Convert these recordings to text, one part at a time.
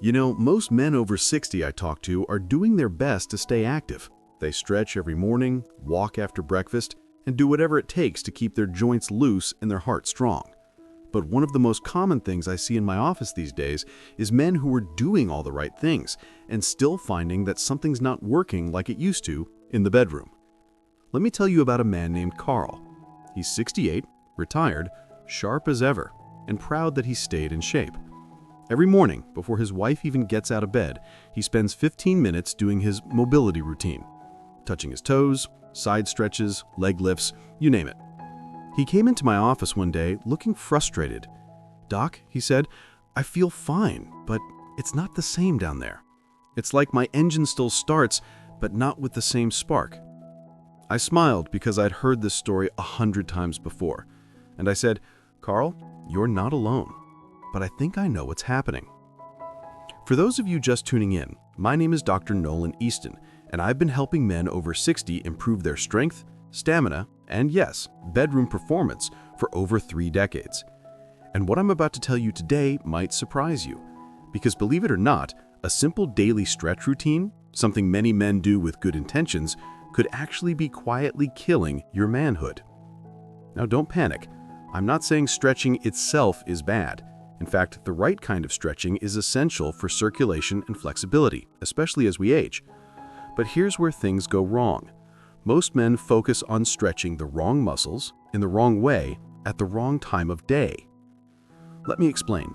You know, most men over 60 I talk to are doing their best to stay active. They stretch every morning, walk after breakfast, and do whatever it takes to keep their joints loose and their heart strong. But one of the most common things I see in my office these days is men who are doing all the right things and still finding that something's not working like it used to in the bedroom. Let me tell you about a man named Carl. He's 68, retired, sharp as ever, and proud that he stayed in shape. Every morning, before his wife even gets out of bed, he spends 15 minutes doing his mobility routine, touching his toes, side stretches, leg lifts, you name it. He came into my office one day looking frustrated. "Doc," he said, "I feel fine, but it's not the same down there. It's like my engine still starts, but not with the same spark." I smiled because I'd heard this story 100 times before, and I said, "Carl, you're not alone, but I think I know what's happening." For those of you just tuning in, my name is Dr. Nolan Easton, and I've been helping men over 60 improve their strength, stamina, and yes, bedroom performance for over 3 decades. And what I'm about to tell you today might surprise you, because believe it or not, a simple daily stretch routine, something many men do with good intentions, could actually be quietly killing your manhood. Now don't panic. I'm not saying stretching itself is bad. In fact, the right kind of stretching is essential for circulation and flexibility, especially as we age. But here's where things go wrong. Most men focus on stretching the wrong muscles, in the wrong way, at the wrong time of day. Let me explain.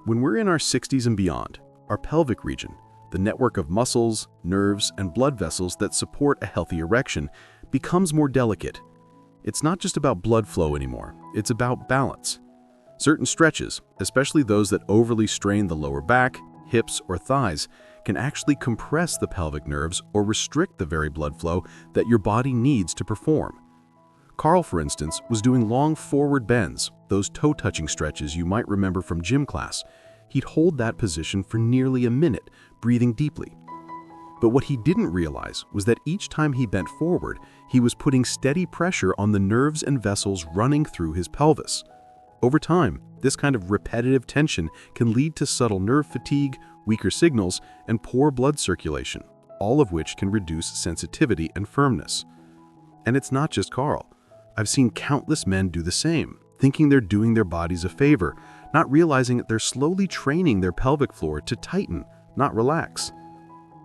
When we're in our 60s and beyond, our pelvic region, the network of muscles, nerves, and blood vessels that support a healthy erection, becomes more delicate. It's not just about blood flow anymore, it's about balance. Certain stretches, especially those that overly strain the lower back, hips, or thighs, can actually compress the pelvic nerves or restrict the very blood flow that your body needs to perform. Carl, for instance, was doing long forward bends, those toe-touching stretches you might remember from gym class. He'd hold that position for nearly a minute, breathing deeply. But what he didn't realize was that each time he bent forward, he was putting steady pressure on the nerves and vessels running through his pelvis. Over time, this kind of repetitive tension can lead to subtle nerve fatigue, weaker signals, and poor blood circulation, all of which can reduce sensitivity and firmness. And it's not just Carl. I've seen countless men do the same, thinking they're doing their bodies a favor, not realizing that they're slowly training their pelvic floor to tighten, not relax.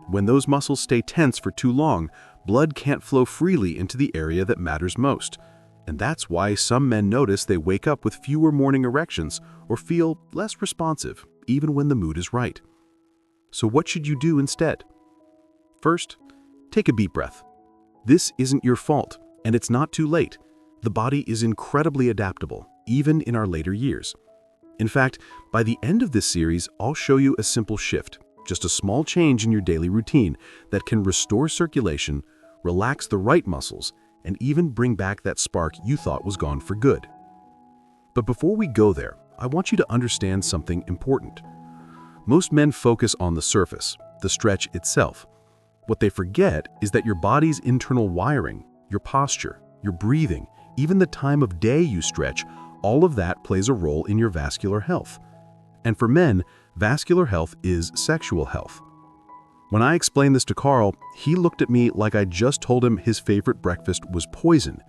When those muscles stay tense for too long, blood can't flow freely into the area that matters most. And that's why some men notice they wake up with fewer morning erections or feel less responsive, even when the mood is right. So what should you do instead? First, take a deep breath. This isn't your fault, and it's not too late. The body is incredibly adaptable, even in our later years. In fact, by the end of this series, I'll show you a simple shift, just a small change in your daily routine that can restore circulation, relax the right muscles, and even bring back that spark you thought was gone for good. But before we go there, I want you to understand something important. Most men focus on the surface, the stretch itself. What they forget is that your body's internal wiring, your posture, your breathing, even the time of day you stretch, all of that plays a role in your vascular health. And for men, vascular health is sexual health. When I explained this to Carl, he looked at me like I just told him his favorite breakfast was poison.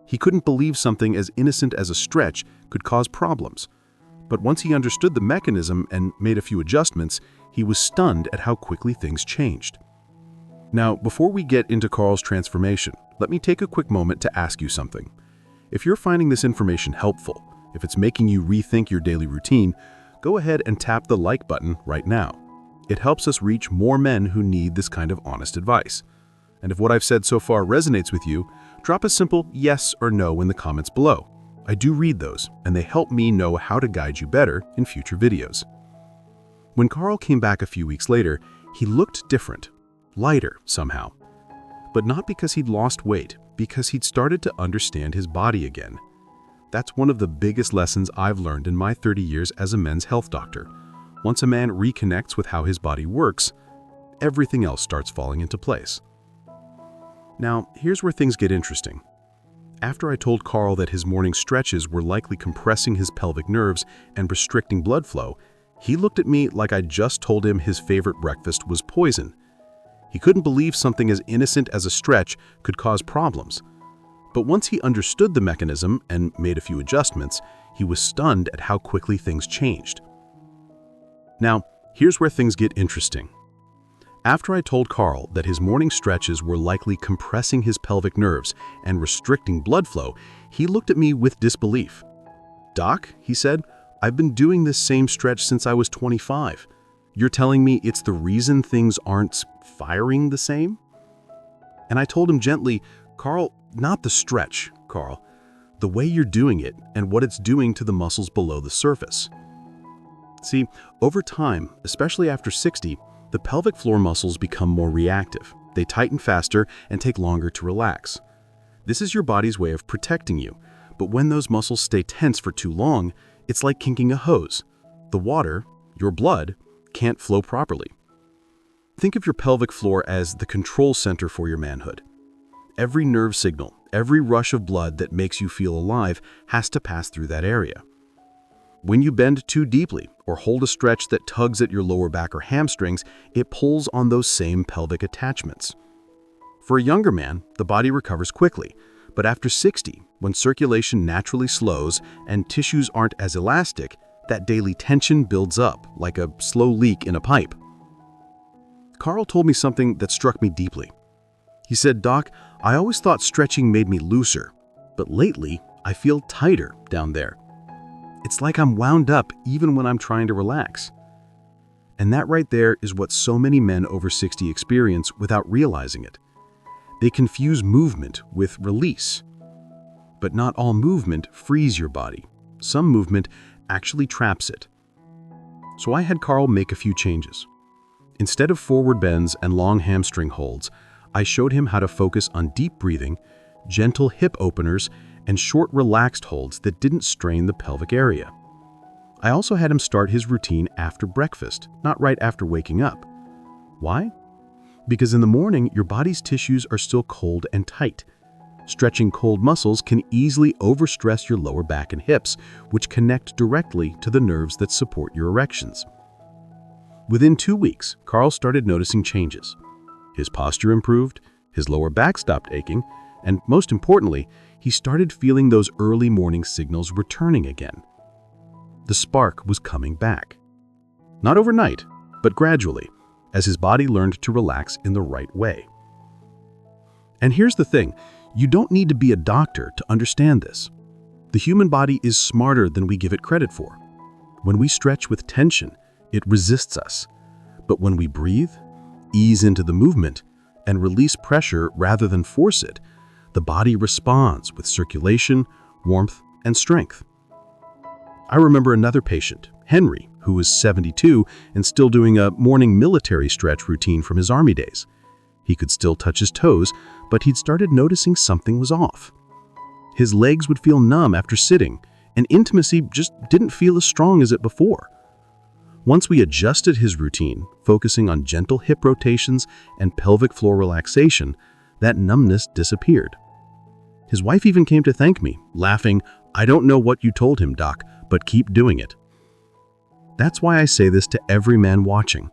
He couldn't believe something as innocent as a stretch could cause problems. But once he understood the mechanism and made a few adjustments, he was stunned at how quickly things changed. Now, before we get into Carl's transformation, let me take a quick moment to ask you something. If you're finding this information helpful, if it's making you rethink your daily routine, go ahead and tap the like button right now. It helps us reach more men who need this kind of honest advice. And if what I've said so far resonates with you, drop a simple yes or no in the comments below. I do read those, and they help me know how to guide you better in future videos. When Carl came back a few weeks later, he looked different, lighter somehow. But not because he'd lost weight, because he'd started to understand his body again. That's one of the biggest lessons I've learned in my 30 years as a men's health doctor. Once a man reconnects with how his body works, everything else starts falling into place. Now, here's where things get interesting. After I told Carl that his morning stretches were likely compressing his pelvic nerves and restricting blood flow, He looked at me like I just told him his favorite breakfast was poison. He couldn't believe something as innocent as a stretch could cause problems. But once he understood the mechanism and made a few adjustments, he was stunned at how quickly things changed. Now, here's where things get interesting. After I told Carl that his morning stretches were likely compressing his pelvic nerves and restricting blood flow, he looked at me with disbelief. "Doc," he said, "I've been doing this same stretch since I was 25. You're telling me it's the reason things aren't firing the same?" And I told him gently, "Carl, not the stretch, Carl. The way you're doing it and what it's doing to the muscles below the surface." See, over time, especially after 60, the pelvic floor muscles become more reactive. They tighten faster and take longer to relax. This is your body's way of protecting you, but when those muscles stay tense for too long, it's like kinking a hose. The water, your blood, can't flow properly. Think of your pelvic floor as the control center for your manhood. Every nerve signal, every rush of blood that makes you feel alive has to pass through that area. When you bend too deeply or hold a stretch that tugs at your lower back or hamstrings, it pulls on those same pelvic attachments. For a younger man, the body recovers quickly, but after 60, when circulation naturally slows and tissues aren't as elastic, that daily tension builds up like a slow leak in a pipe. Carl told me something that struck me deeply. He said, "Doc, I always thought stretching made me looser, but lately I feel tighter down there. It's like I'm wound up even when I'm trying to relax." And that right there is what so many men over 60 experience without realizing it. They confuse movement with release. But not all movement frees your body. Some movement actually traps it. So I had Carl make a few changes. Instead of forward bends and long hamstring holds, I showed him how to focus on deep breathing, gentle hip openers, and short relaxed holds that didn't strain the pelvic area. I also had him start his routine after breakfast, not right after waking up. Why? Because in the morning, your body's tissues are still cold and tight. Stretching cold muscles can easily overstress your lower back and hips, which connect directly to the nerves that support your erections. Within 2 weeks, Carl started noticing changes. His posture improved, his lower back stopped aching, and most importantly, he started feeling those early morning signals returning again. The spark was coming back. Not overnight, but gradually, as his body learned to relax in the right way. And here's the thing, you don't need to be a doctor to understand this. The human body is smarter than we give it credit for. When we stretch with tension, it resists us. But when we breathe, ease into the movement, and release pressure rather than force it, the body responds with circulation, warmth, and strength. I remember another patient, Henry, who was 72 and still doing a morning military stretch routine from his Army days. He could still touch his toes, but he'd started noticing something was off. His legs would feel numb after sitting, and intimacy just didn't feel as strong as it before. Once we adjusted his routine, focusing on gentle hip rotations and pelvic floor relaxation, that numbness disappeared. His wife even came to thank me, laughing, "I don't know what you told him, Doc, but keep doing it." That's why I say this to every man watching.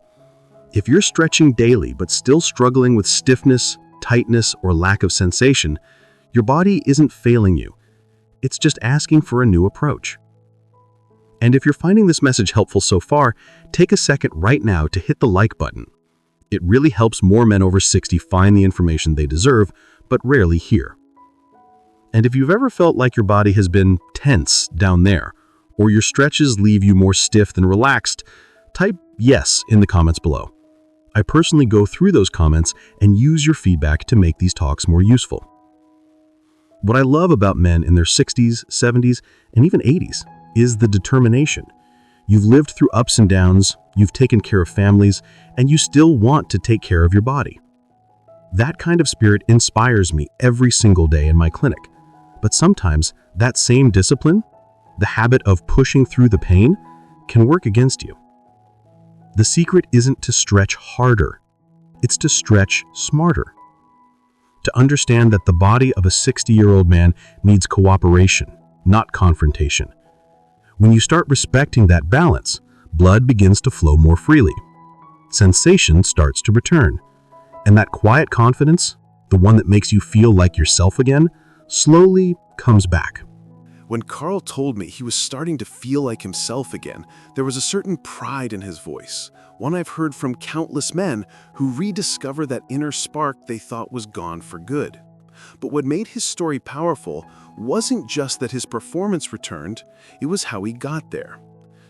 If you're stretching daily but still struggling with stiffness, tightness, or lack of sensation, your body isn't failing you. It's just asking for a new approach. And if you're finding this message helpful so far, take a second right now to hit the like button. It really helps more men over 60 find the information they deserve, but rarely hear. And if you've ever felt like your body has been tense down there, or your stretches leave you more stiff than relaxed, type yes in the comments below. I personally go through those comments and use your feedback to make these talks more useful. What I love about men in their 60s, 70s, and even 80s is the determination. You've lived through ups and downs, you've taken care of families, and you still want to take care of your body. That kind of spirit inspires me every single day in my clinic. But sometimes that same discipline, the habit of pushing through the pain, can work against you. The secret isn't to stretch harder, it's to stretch smarter. To understand that the body of a 60-year-old man needs cooperation, not confrontation. When you start respecting that balance, Blood begins to flow more freely. Sensation starts to return. And that quiet confidence, the one that makes you feel like yourself again, slowly comes back. When Carl told me he was starting to feel like himself again, there was a certain pride in his voice, one I've heard from countless men who rediscover that inner spark they thought was gone for good. But what made his story powerful wasn't just that his performance returned, it was how he got there.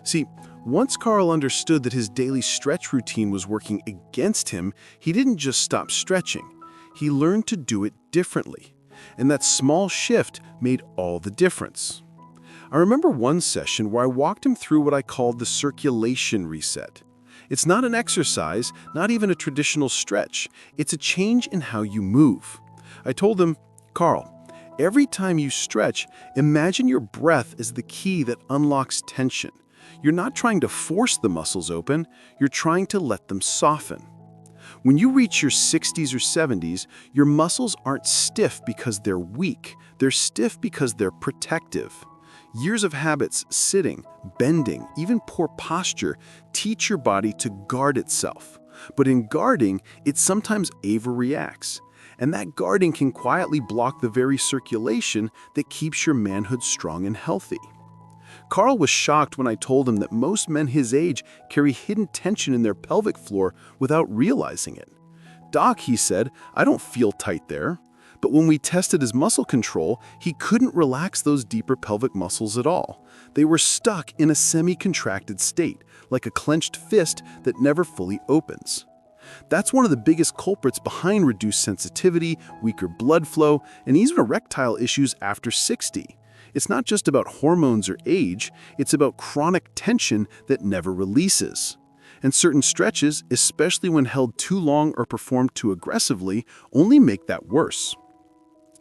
See, once Carl understood that his daily stretch routine was working against him, he didn't just stop stretching. He learned to do it differently. And that small shift made all the difference. I remember one session where I walked him through what I called the circulation reset. It's not an exercise, not even a traditional stretch. It's a change in how you move. I told him, Carl, every time you stretch, imagine your breath is the key that unlocks tension. You're not trying to force the muscles open, you're trying to let them soften. When you reach your 60s or 70s, your muscles aren't stiff because they're weak. They're stiff because they're protective. Years of habits, sitting, bending, even poor posture, teach your body to guard itself. But in guarding, it sometimes overreacts. And that guarding can quietly block the very circulation that keeps your manhood strong and healthy. Carl was shocked when I told him that most men his age carry hidden tension in their pelvic floor without realizing it. Doc, he said, I don't feel tight there. But when we tested his muscle control, he couldn't relax those deeper pelvic muscles at all. They were stuck in a semi-contracted state, like a clenched fist that never fully opens. That's one of the biggest culprits behind reduced sensitivity, weaker blood flow, and even erectile issues after 60. It's not just about hormones or age, it's about chronic tension that never releases. And certain stretches, especially when held too long or performed too aggressively, only make that worse.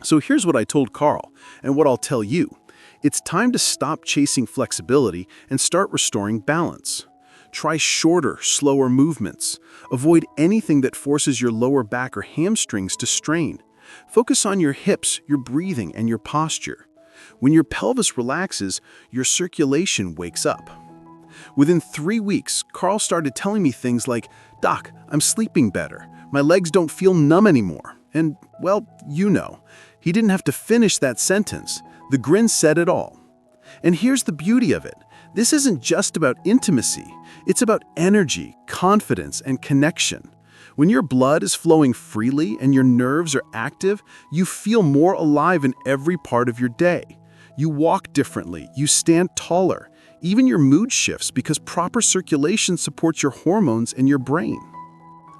So here's what I told Carl, and what I'll tell you. It's time to stop chasing flexibility and start restoring balance. Try shorter, slower movements. Avoid anything that forces your lower back or hamstrings to strain. Focus on your hips, your breathing, and your posture. When your pelvis relaxes, your circulation wakes up. Within 3 weeks, Carl started telling me things like, Doc, I'm sleeping better. My legs don't feel numb anymore. And, well, you know. He didn't have to finish that sentence. The grin said it all. And here's the beauty of it. This isn't just about intimacy. It's about energy, confidence, and connection. When your blood is flowing freely and your nerves are active, you feel more alive in every part of your day. You walk differently, you stand taller. Even your mood shifts because proper circulation supports your hormones and your brain.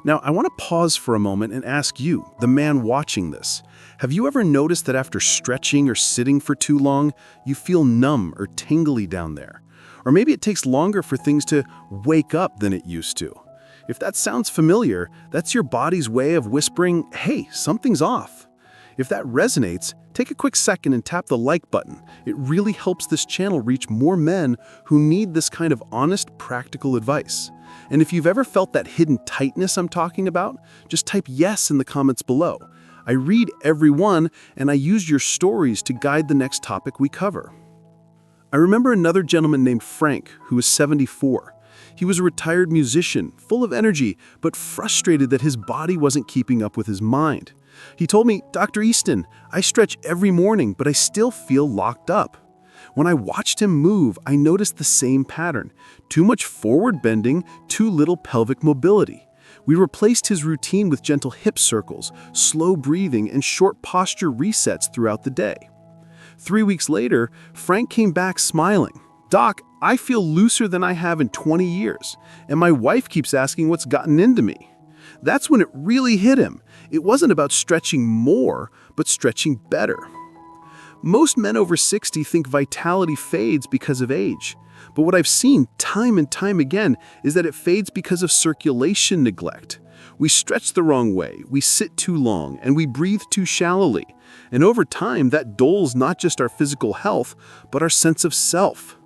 Now, I want to pause for a moment and ask you, the man watching this, have you ever noticed that after stretching or sitting for too long, you feel numb or tingly down there? Or maybe it takes longer for things to wake up than it used to. If that sounds familiar, that's your body's way of whispering, hey, something's off. If that resonates, take a quick second and tap the like button. It really helps this channel reach more men who need this kind of honest, practical advice. And if you've ever felt that hidden tightness I'm talking about, just type yes in the comments below. I read every one, and I use your stories to guide the next topic we cover. I remember another gentleman named Frank, who was 74. He was a retired musician, full of energy, but frustrated that his body wasn't keeping up with his mind. He told me, Dr. Easton, I stretch every morning, but I still feel locked up. When I watched him move, I noticed the same pattern. Too much forward bending, too little pelvic mobility. We replaced his routine with gentle hip circles, slow breathing, and short posture resets throughout the day. 3 weeks later, Frank came back smiling. Doc, I feel looser than I have in 20 years, and my wife keeps asking what's gotten into me. That's when it really hit him. It wasn't about stretching more, but stretching better. Most men over 60 think vitality fades because of age. But what I've seen time and time again is that it fades because of circulation neglect. We stretch the wrong way, we sit too long, and we breathe too shallowly. And over time, that dulls not just our physical health, but our sense of self.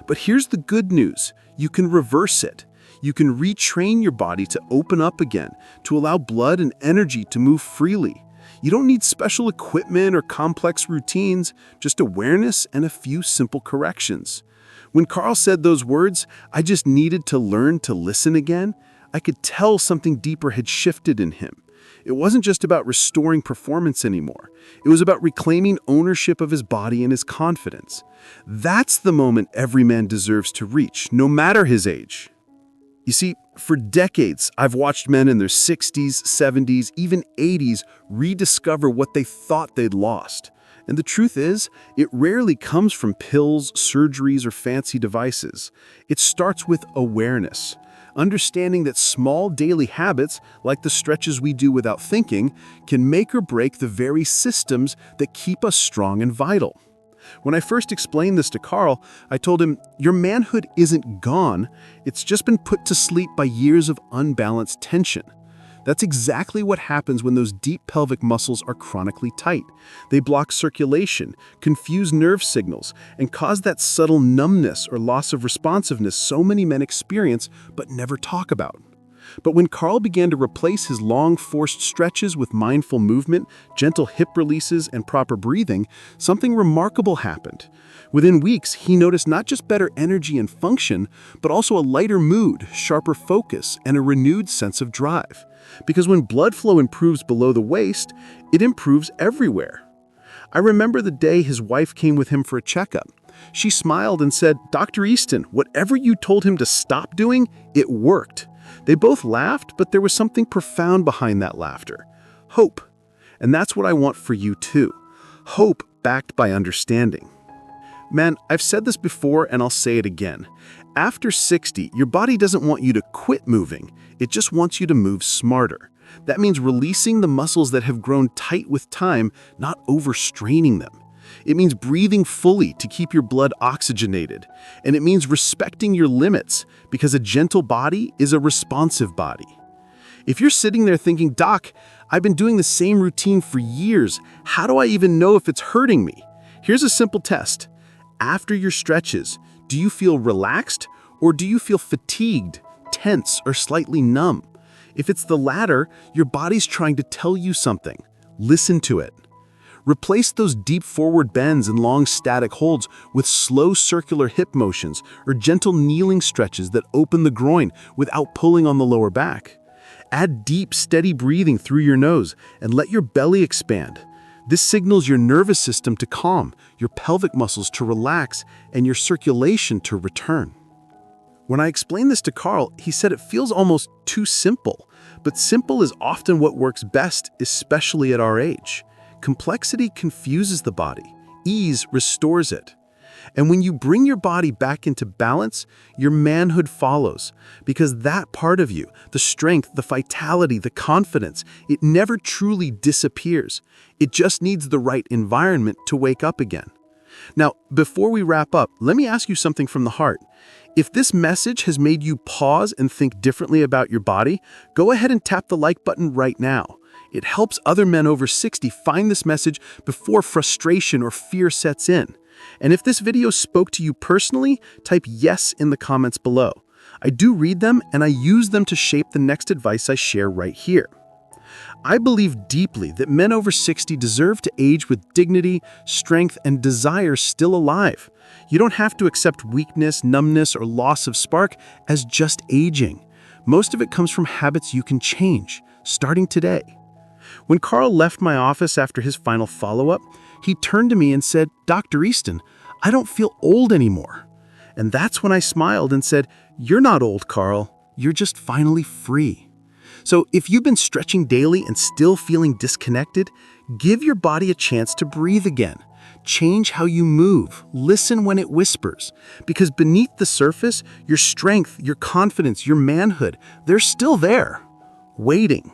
But here's the good news. You can reverse it. You can retrain your body to open up again, to allow blood and energy to move freely. You don't need special equipment or complex routines, just awareness and a few simple corrections. When Carl said those words, I just needed to learn to listen again. I could tell something deeper had shifted in him. It wasn't just about restoring performance anymore. It was about reclaiming ownership of his body and his confidence. That's the moment every man deserves to reach, no matter his age. You see, for decades, I've watched men in their 60s, 70s, even 80s rediscover what they thought they'd lost. And the truth is, it rarely comes from pills, surgeries, or fancy devices. It starts with awareness. Understanding that small daily habits, like the stretches we do without thinking, can make or break the very systems that keep us strong and vital. When I first explained this to Carl, I told him, your manhood isn't gone, it's just been put to sleep by years of unbalanced tension. That's exactly what happens when those deep pelvic muscles are chronically tight. They block circulation, confuse nerve signals, and cause that subtle numbness or loss of responsiveness so many men experience but never talk about. But when Carl began to replace his long, forced stretches with mindful movement, gentle hip releases, and proper breathing, something remarkable happened. Within weeks, he noticed not just better energy and function, but also a lighter mood, sharper focus, and a renewed sense of drive. Because when blood flow improves below the waist, it improves everywhere. I remember the day his wife came with him for a checkup. She smiled and said, "Dr. Easton, whatever you told him to stop doing, it worked." They both laughed, but there was something profound behind that laughter. Hope. And that's what I want for you too. Hope backed by understanding. Man, I've said this before and I'll say it again. After 60, your body doesn't want you to quit moving. It just wants you to move smarter. That means releasing the muscles that have grown tight with time, not overstraining them. It means breathing fully to keep your blood oxygenated. And it means respecting your limits, because a gentle body is a responsive body. If you're sitting there thinking, "Doc, I've been doing the same routine for years. How do I even know if it's hurting me?" Here's a simple test. After your stretches, do you feel relaxed or do you feel fatigued, tense, or slightly numb? If it's the latter, your body's trying to tell you something. Listen to it. Replace those deep forward bends and long static holds with slow circular hip motions or gentle kneeling stretches that open the groin without pulling on the lower back. Add deep, steady breathing through your nose and let your belly expand. This signals your nervous system to calm, your pelvic muscles to relax, and your circulation to return. When I explained this to Carl, he said it feels almost too simple, but simple is often what works best, especially at our age. Complexity confuses the body. Ease restores it. And when you bring your body back into balance, your manhood follows. Because that part of you, the strength, the vitality, the confidence, it never truly disappears. It just needs the right environment to wake up again. Now, before we wrap up, let me ask you something from the heart. If this message has made you pause and think differently about your body, go ahead and tap the like button right now. It helps other men over 60 find this message before frustration or fear sets in. And if this video spoke to you personally, type yes in the comments below. I do read them and I use them to shape the next advice I share right here. I believe deeply that men over 60 deserve to age with dignity, strength, and desire still alive. You don't have to accept weakness, numbness, or loss of spark as just aging. Most of it comes from habits you can change, starting today. When Carl left my office after his final follow-up, he turned to me and said, "Dr. Easton, I don't feel old anymore." And that's when I smiled and said, "You're not old, Carl. You're just finally free." So if you've been stretching daily and still feeling disconnected, give your body a chance to breathe again. Change how you move. Listen when it whispers. Because beneath the surface, your strength, your confidence, your manhood, they're still there, waiting.